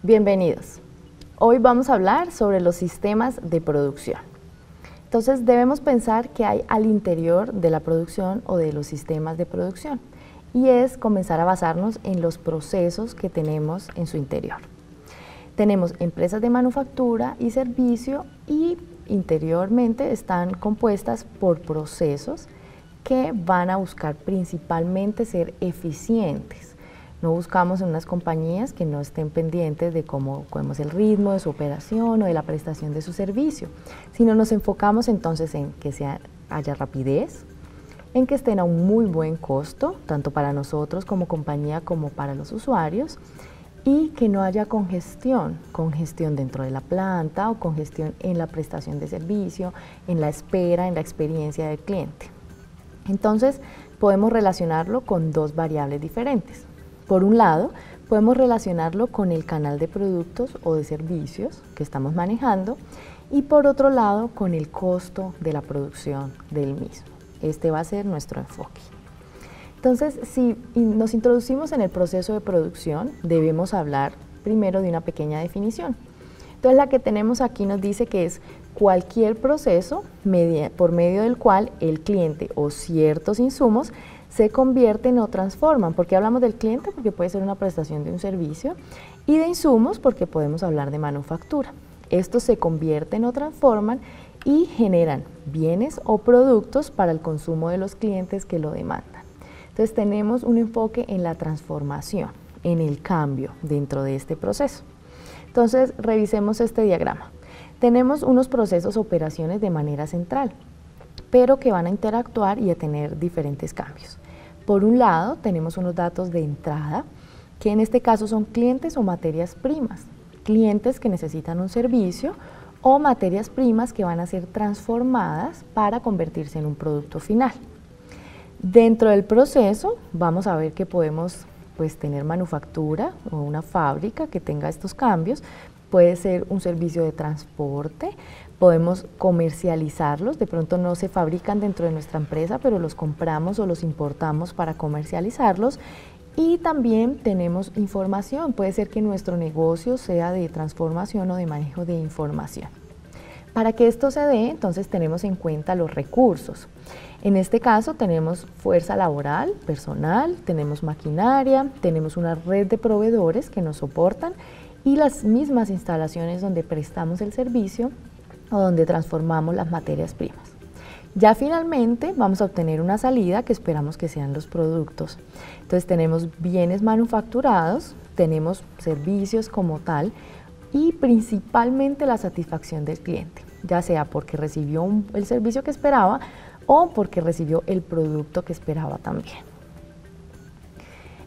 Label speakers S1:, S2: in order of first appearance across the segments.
S1: Bienvenidos. Hoy vamos a hablar sobre los sistemas de producción. Entonces debemos pensar qué hay al interior de la producción o de los sistemas de producción, y es comenzar a basarnos en los procesos que tenemos en su interior. Tenemos empresas de manufactura y servicio, y interiormente están compuestas por procesos que van a buscar principalmente ser eficientes. No buscamos en unas compañías que no estén pendientes de cómo es el ritmo de su operación o de la prestación de su servicio, sino nos enfocamos entonces en que haya rapidez, en que estén a un muy buen costo, tanto para nosotros como compañía como para los usuarios, y que no haya congestión dentro de la planta o congestión en la prestación de servicio, en la espera, en la experiencia del cliente. Entonces, podemos relacionarlo con dos variables diferentes. Por un lado, podemos relacionarlo con el canal de productos o de servicios que estamos manejando, y por otro lado, con el costo de la producción del mismo. Este va a ser nuestro enfoque. Entonces, si nos introducimos en el proceso de producción, debemos hablar primero de una pequeña definición. Entonces, la que tenemos aquí nos dice que es cualquier proceso por medio del cual el cliente o ciertos insumos se convierten o transforman. ¿Por qué hablamos del cliente? Porque puede ser una prestación de un servicio, y de insumos porque podemos hablar de manufactura. Estos se convierten o transforman y generan bienes o productos para el consumo de los clientes que lo demandan. Entonces tenemos un enfoque en la transformación, en el cambio dentro de este proceso. Entonces revisemos este diagrama. Tenemos unos procesos o operaciones de manera central, pero que van a interactuar y a tener diferentes cambios. Por un lado, tenemos unos datos de entrada, que en este caso son clientes o materias primas, clientes que necesitan un servicio o materias primas que van a ser transformadas para convertirse en un producto final. Dentro del proceso vamos a ver que podemos tener manufactura o una fábrica que tenga estos cambios. Puede ser un servicio de transporte, podemos comercializarlos, de pronto no se fabrican dentro de nuestra empresa, pero los compramos o los importamos para comercializarlos. Y también tenemos información, puede ser que nuestro negocio sea de transformación o de manejo de información. Para que esto se dé, entonces tenemos en cuenta los recursos. En este caso tenemos fuerza laboral, personal, tenemos maquinaria, tenemos una red de proveedores que nos soportan, y las mismas instalaciones donde prestamos el servicio o donde transformamos las materias primas. Ya finalmente vamos a obtener una salida que esperamos que sean los productos. Entonces tenemos bienes manufacturados, tenemos servicios como tal, y principalmente la satisfacción del cliente, ya sea porque recibió el servicio que esperaba o porque recibió el producto que esperaba también.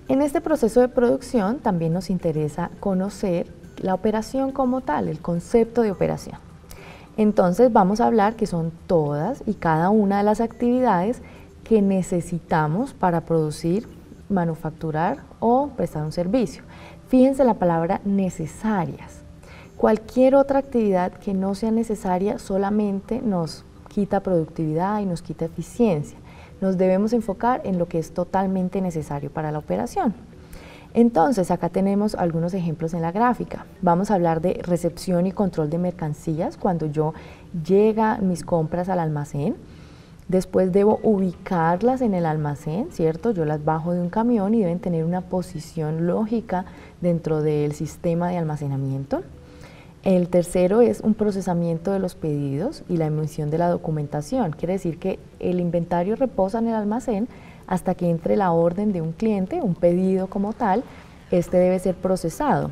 S1: En este proceso de producción también nos interesa conocer la operación como tal, el concepto de operación. Entonces vamos a hablar que son todas y cada una de las actividades que necesitamos para producir, manufacturar o prestar un servicio. Fíjense la palabra necesarias. Cualquier otra actividad que no sea necesaria solamente nos quita productividad y nos quita eficiencia. Nos debemos enfocar en lo que es totalmente necesario para la operación. Entonces, acá tenemos algunos ejemplos en la gráfica. Vamos a hablar de recepción y control de mercancías cuando llegan mis compras al almacén. Después debo ubicarlas en el almacén, ¿cierto? Yo las bajo de un camión y deben tener una posición lógica dentro del sistema de almacenamiento. El tercero es un procesamiento de los pedidos y la emisión de la documentación. Quiere decir que el inventario reposa en el almacén hasta que entre la orden de un cliente, un pedido como tal. Este debe ser procesado.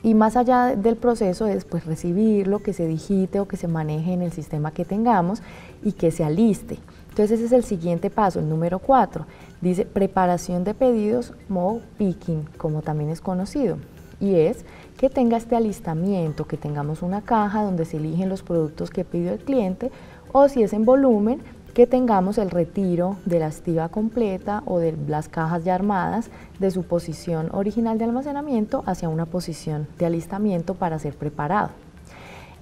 S1: Y más allá del proceso es recibirlo, que se digite o que se maneje en el sistema que tengamos y que se aliste. Entonces ese es el siguiente paso, el número 4. Dice preparación de pedidos o picking, como también es conocido. Y es que tenga este alistamiento, que tengamos una caja donde se eligen los productos que pidió el cliente, o si es en volumen, que tengamos el retiro de la estiba completa o de las cajas ya armadas de su posición original de almacenamiento hacia una posición de alistamiento para ser preparado.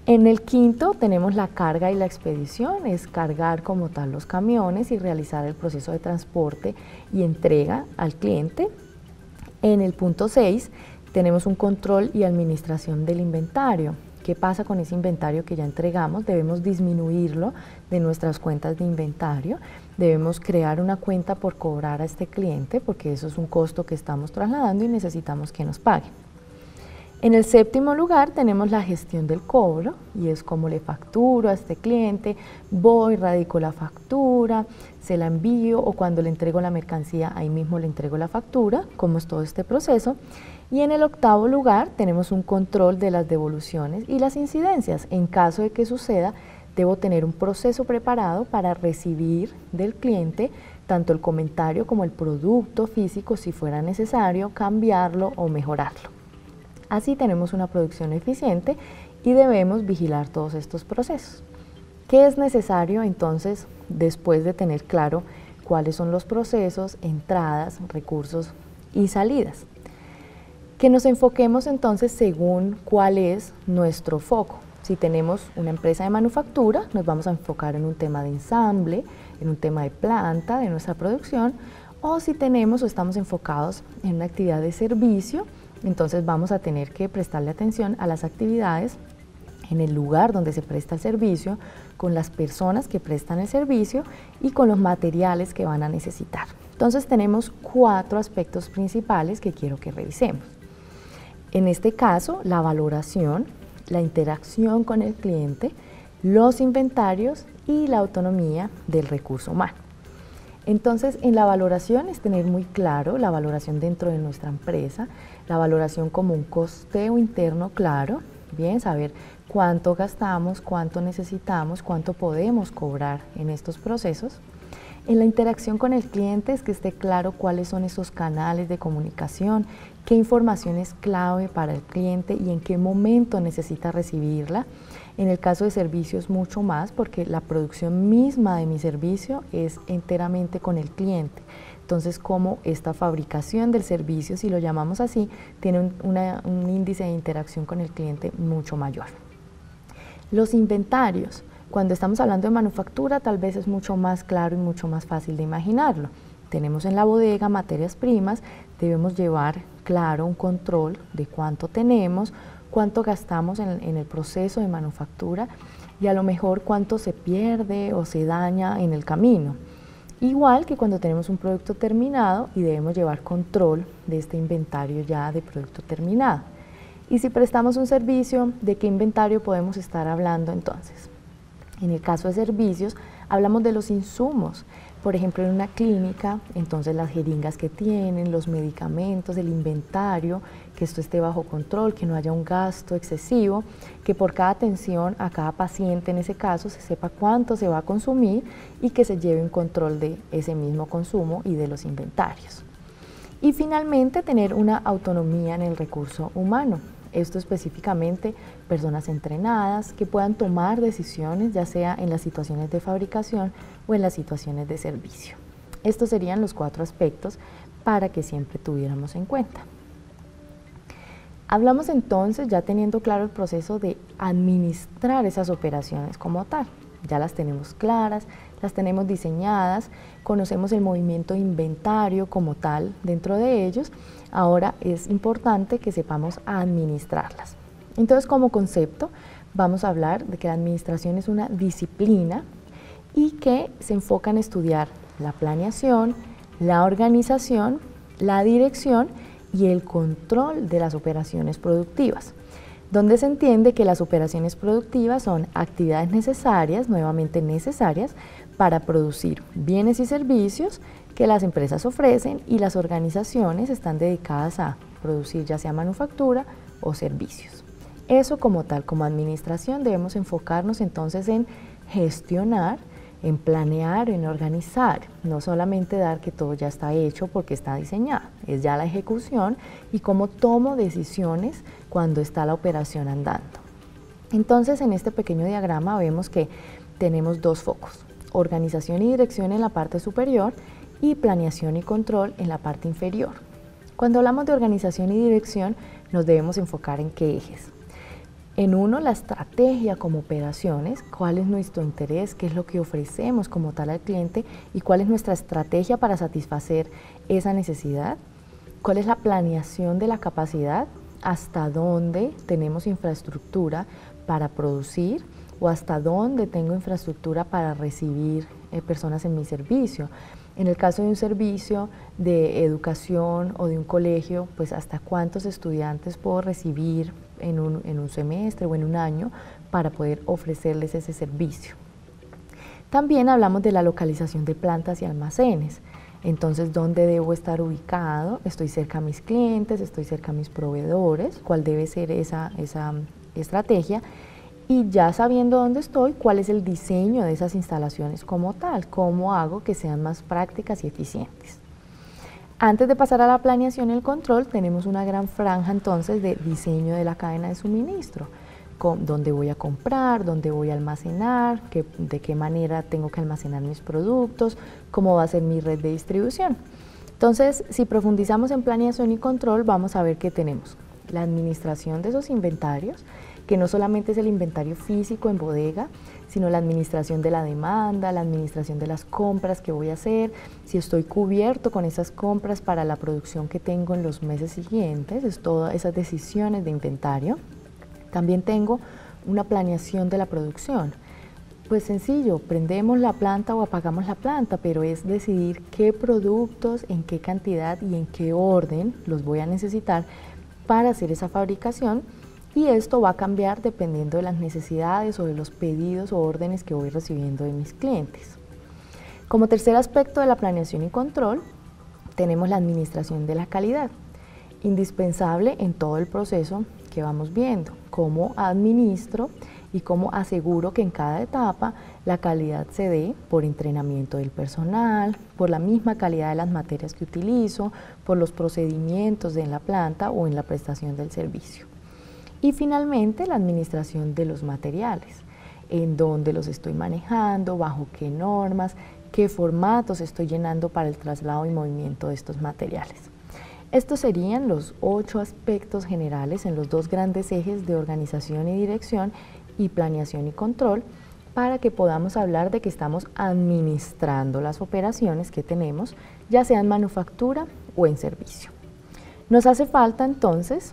S1: En el quinto tenemos la carga y la expedición, es cargar como tal los camiones y realizar el proceso de transporte y entrega al cliente. En el punto 6 tenemos un control y administración del inventario. ¿Qué pasa con ese inventario que ya entregamos? Debemos disminuirlo de nuestras cuentas de inventario. Debemos crear una cuenta por cobrar a este cliente porque eso es un costo que estamos trasladando y necesitamos que nos pague. En el séptimo lugar tenemos la gestión del cobro y es como le facturo a este cliente, voy, radico la factura, se la envío o cuando le entrego la mercancía ahí mismo le entrego la factura, cómo es todo este proceso. Y en el octavo lugar tenemos un control de las devoluciones y las incidencias. En caso de que suceda, debo tener un proceso preparado para recibir del cliente tanto el comentario como el producto físico si fuera necesario, cambiarlo o mejorarlo. Así tenemos una producción eficiente y debemos vigilar todos estos procesos. ¿Qué es necesario entonces después de tener claro cuáles son los procesos, entradas, recursos y salidas? Que nos enfoquemos entonces según cuál es nuestro foco. Si tenemos una empresa de manufactura, nos vamos a enfocar en un tema de ensamble, en un tema de planta, de nuestra producción, o si tenemos o estamos enfocados en una actividad de servicio, entonces vamos a tener que prestarle atención a las actividades en el lugar donde se presta el servicio, con las personas que prestan el servicio y con los materiales que van a necesitar. Entonces tenemos 4 aspectos principales que quiero que revisemos. En este caso, la valoración, la interacción con el cliente, los inventarios y la autonomía del recurso humano. Entonces, en la valoración es tener muy claro la valoración dentro de nuestra empresa, la valoración como un costeo interno claro, bien, saber cuánto gastamos, cuánto necesitamos, cuánto podemos cobrar en estos procesos. En la interacción con el cliente es que esté claro cuáles son esos canales de comunicación, qué información es clave para el cliente y en qué momento necesita recibirla. En el caso de servicios mucho más, porque la producción misma de mi servicio es enteramente con el cliente. Entonces, como esta fabricación del servicio, si lo llamamos así, tiene un índice de interacción con el cliente mucho mayor. Los inventarios. Cuando estamos hablando de manufactura, tal vez es mucho más claro y mucho más fácil de imaginarlo. Tenemos en la bodega materias primas, debemos llevar claro un control de cuánto tenemos, cuánto gastamos en el proceso de manufactura y a lo mejor cuánto se pierde o se daña en el camino. Igual que cuando tenemos un producto terminado y debemos llevar control de este inventario ya de producto terminado. Y si prestamos un servicio, ¿de qué inventario podemos estar hablando entonces? En el caso de servicios, hablamos de los insumos. Por ejemplo, en una clínica, entonces las jeringas que tienen, los medicamentos, el inventario, que esto esté bajo control, que no haya un gasto excesivo, que por cada atención a cada paciente en ese caso se sepa cuánto se va a consumir y que se lleve un control de ese mismo consumo y de los inventarios. Y finalmente, tener una autonomía en el recurso humano. Esto específicamente personas entrenadas que puedan tomar decisiones, ya sea en las situaciones de fabricación o en las situaciones de servicio. Estos serían los 4 aspectos para que siempre tuviéramos en cuenta. Hablamos entonces, ya teniendo claro el proceso de administrar esas operaciones como tal. Ya las tenemos claras, las tenemos diseñadas, conocemos el movimiento de inventario como tal dentro de ellos. Ahora es importante que sepamos administrarlas. Entonces, como concepto, vamos a hablar de que la administración es una disciplina y que se enfoca en estudiar la planeación, la organización, la dirección y el control de las operaciones productivas, donde se entiende que las operaciones productivas son actividades necesarias, nuevamente necesarias, para producir bienes y servicios que las empresas ofrecen y las organizaciones están dedicadas a producir ya sea manufactura o servicios. Eso como tal, como administración, debemos enfocarnos entonces en gestionar, en planear, en organizar, no solamente dar que todo ya está hecho porque está diseñado, es ya la ejecución y cómo tomo decisiones cuando está la operación andando. Entonces, en este pequeño diagrama vemos que tenemos 2 focos, organización y dirección en la parte superior y planeación y control en la parte inferior. Cuando hablamos de organización y dirección, nos debemos enfocar en qué ejes. En uno, la estrategia como operaciones, cuál es nuestro interés, qué es lo que ofrecemos como tal al cliente y cuál es nuestra estrategia para satisfacer esa necesidad. cuál es la planeación de la capacidad, hasta dónde tenemos infraestructura para producir o hasta dónde tengo infraestructura para recibir personas en mi servicio. En el caso de un servicio de educación o de un colegio, pues hasta cuántos estudiantes puedo recibir en un semestre o en un año para poder ofrecerles ese servicio. También hablamos de la localización de plantas y almacenes. Entonces, ¿dónde debo estar ubicado? ¿Estoy cerca a mis clientes? ¿Estoy cerca a mis proveedores? ¿Cuál debe ser esa estrategia? Y ya sabiendo dónde estoy, ¿cuál es el diseño de esas instalaciones como tal? ¿Cómo hago que sean más prácticas y eficientes? Antes de pasar a la planeación y el control, tenemos una gran franja entonces de diseño de la cadena de suministro. Dónde voy a comprar, dónde voy a almacenar, de qué manera tengo que almacenar mis productos, cómo va a ser mi red de distribución. Entonces, si profundizamos en planeación y control, vamos a ver que tenemos la administración de esos inventarios, que no solamente es el inventario físico en bodega, sino la administración de la demanda, la administración de las compras que voy a hacer, si estoy cubierto con esas compras para la producción que tengo en los meses siguientes, es todas esas decisiones de inventario. También tengo una planeación de la producción. Pues sencillo, prendemos la planta o apagamos la planta, pero es decidir qué productos, en qué cantidad y en qué orden los voy a necesitar para hacer esa fabricación, y esto va a cambiar dependiendo de las necesidades o de los pedidos o órdenes que voy recibiendo de mis clientes. Como tercer aspecto de la planeación y control, tenemos la administración de la calidad, indispensable en todo el proceso que vamos viendo, cómo administro y cómo aseguro que en cada etapa la calidad se dé por entrenamiento del personal, por la misma calidad de las materias que utilizo, por los procedimientos en la planta o en la prestación del servicio. Y finalmente la administración de los materiales, en dónde los estoy manejando, bajo qué normas, qué formatos estoy llenando para el traslado y movimiento de estos materiales. Estos serían los 8 aspectos generales en los 2 grandes ejes de organización y dirección y planeación y control, para que podamos hablar de que estamos administrando las operaciones que tenemos, ya sea en manufactura o en servicio. Nos hace falta entonces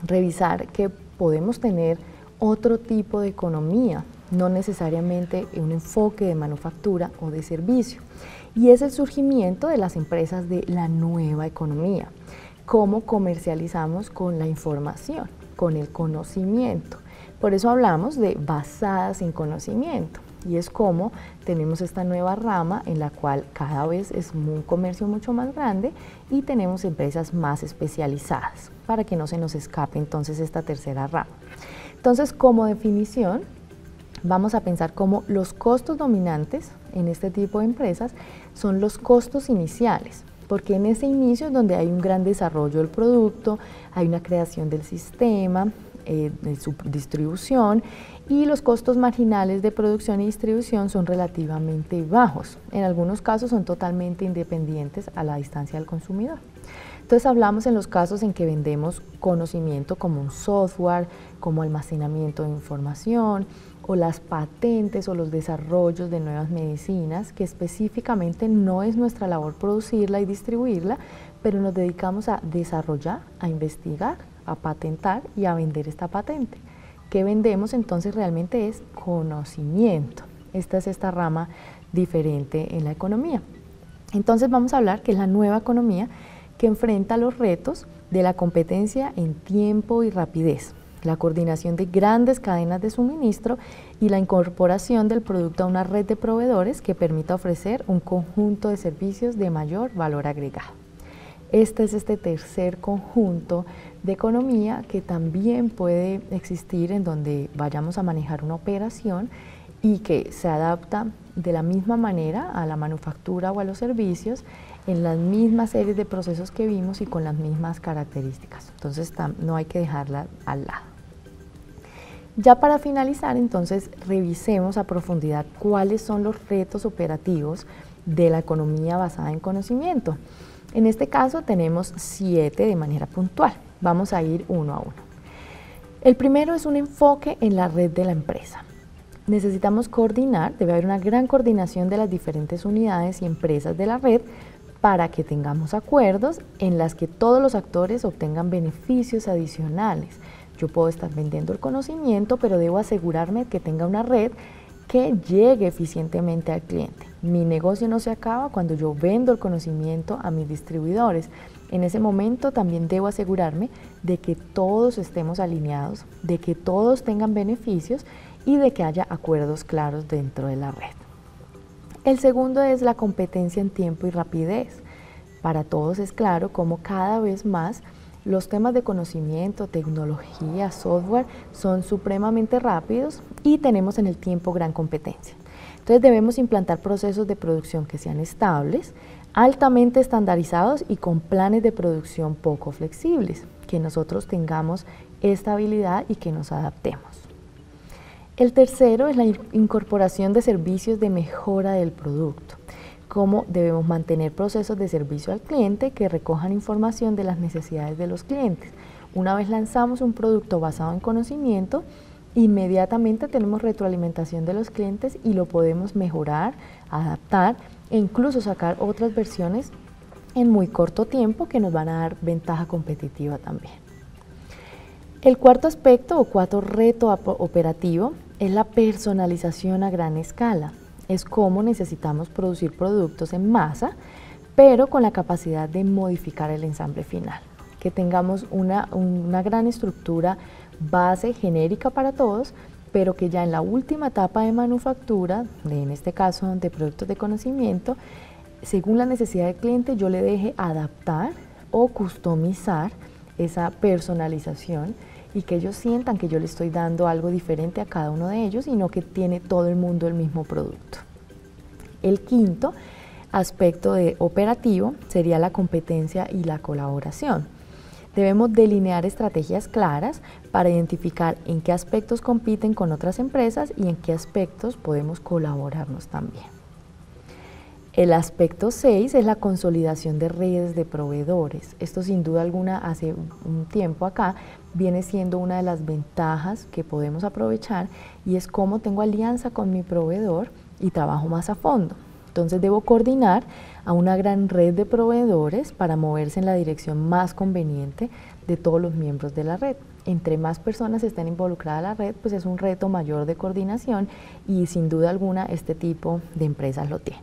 S1: revisar que podemos tener otro tipo de economía, no necesariamente un enfoque de manufactura o de servicio, y es el surgimiento de las empresas de la nueva economía. Cómo comercializamos con la información, con el conocimiento. Por eso hablamos de basadas en conocimiento, y es como tenemos esta nueva rama en la cual cada vez es un comercio mucho más grande y tenemos empresas más especializadas, para que no se nos escape entonces esta tercera rama. Entonces, como definición, vamos a pensar cómo los costos dominantes en este tipo de empresas son los costos iniciales, porque en ese inicio es donde hay un gran desarrollo del producto, hay una creación del sistema, de su distribución, y los costos marginales de producción y distribución son relativamente bajos. En algunos casos son totalmente independientes a la distancia del consumidor. Entonces hablamos en los casos en que vendemos conocimiento como un software, como almacenamiento de información, o las patentes o los desarrollos de nuevas medicinas, que específicamente no es nuestra labor producirla y distribuirla, pero nos dedicamos a desarrollar, a investigar, a patentar y a vender esta patente. ¿Qué vendemos entonces? Realmente es conocimiento. Esta es esta rama diferente en la economía. Entonces vamos a hablar que es la nueva economía que enfrenta los retos de la competencia en tiempo y rapidez, la coordinación de grandes cadenas de suministro y la incorporación del producto a una red de proveedores que permita ofrecer un conjunto de servicios de mayor valor agregado. Este es este tercer conjunto de economía que también puede existir en donde vayamos a manejar una operación y que se adapta de la misma manera a la manufactura o a los servicios, en las mismas series de procesos que vimos y con las mismas características. Entonces no hay que dejarla al lado. Ya para finalizar, entonces, revisemos a profundidad cuáles son los retos operativos de la economía basada en conocimiento. En este caso tenemos 7 de manera puntual. Vamos a ir uno a uno. El primero es un enfoque en la red de la empresa. Necesitamos coordinar, debe haber una gran coordinación de las diferentes unidades y empresas de la red para que tengamos acuerdos en las que todos los actores obtengan beneficios adicionales. Yo puedo estar vendiendo el conocimiento, pero debo asegurarme que tenga una red que llegue eficientemente al cliente. Mi negocio no se acaba cuando yo vendo el conocimiento a mis distribuidores. En ese momento también debo asegurarme de que todos estemos alineados, de que todos tengan beneficios y de que haya acuerdos claros dentro de la red. El segundo es la competencia en tiempo y rapidez. Para todos es claro cómo cada vez más los temas de conocimiento, tecnología, software son supremamente rápidos y tenemos en el tiempo gran competencia. Entonces debemos implantar procesos de producción que sean estables, altamente estandarizados y con planes de producción poco flexibles, que nosotros tengamos estabilidad y que nos adaptemos. El tercero es la incorporación de servicios de mejora del producto. Cómo debemos mantener procesos de servicio al cliente que recojan información de las necesidades de los clientes. Una vez lanzamos un producto basado en conocimiento, inmediatamente tenemos retroalimentación de los clientes y lo podemos mejorar, adaptar e incluso sacar otras versiones en muy corto tiempo que nos van a dar ventaja competitiva también. El cuarto aspecto o cuarto reto operativo es la personalización a gran escala. Es cómo necesitamos producir productos en masa, pero con la capacidad de modificar el ensamble final. Que tengamos una gran estructura base genérica para todos, pero que ya en la última etapa de manufactura, en este caso de productos de conocimiento, según la necesidad del cliente, yo le deje adaptar o customizar esa personalización y que ellos sientan que yo le estoy dando algo diferente a cada uno de ellos y no que tiene todo el mundo el mismo producto. El quinto aspecto operativo sería la competencia y la colaboración. Debemos delinear estrategias claras para identificar en qué aspectos compiten con otras empresas y en qué aspectos podemos colaborarnos también. El aspecto 6 es la consolidación de redes de proveedores. Esto sin duda alguna hace un tiempo acá viene siendo una de las ventajas que podemos aprovechar y es cómo tengo alianza con mi proveedor y trabajo más a fondo. Entonces debo coordinar a una gran red de proveedores para moverse en la dirección más conveniente de todos los miembros de la red. Entre más personas estén involucradas en la red, pues es un reto mayor de coordinación y sin duda alguna este tipo de empresas lo tiene.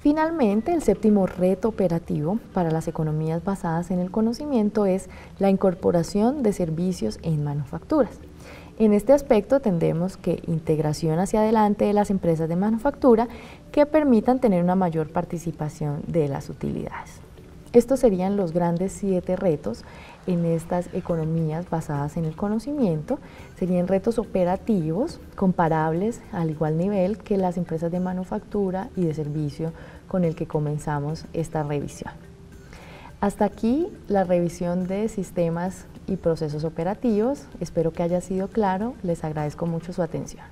S1: Finalmente, el séptimo reto operativo para las economías basadas en el conocimiento es la incorporación de servicios en manufacturas. En este aspecto tendremos que integración hacia adelante de las empresas de manufactura que permitan tener una mayor participación de las utilidades. Estos serían los grandes 7 retos en estas economías basadas en el conocimiento. Serían retos operativos comparables al igual nivel que las empresas de manufactura y de servicio con el que comenzamos esta revisión. Hasta aquí la revisión de sistemas y procesos operativos. Espero que haya sido claro. Les agradezco mucho su atención.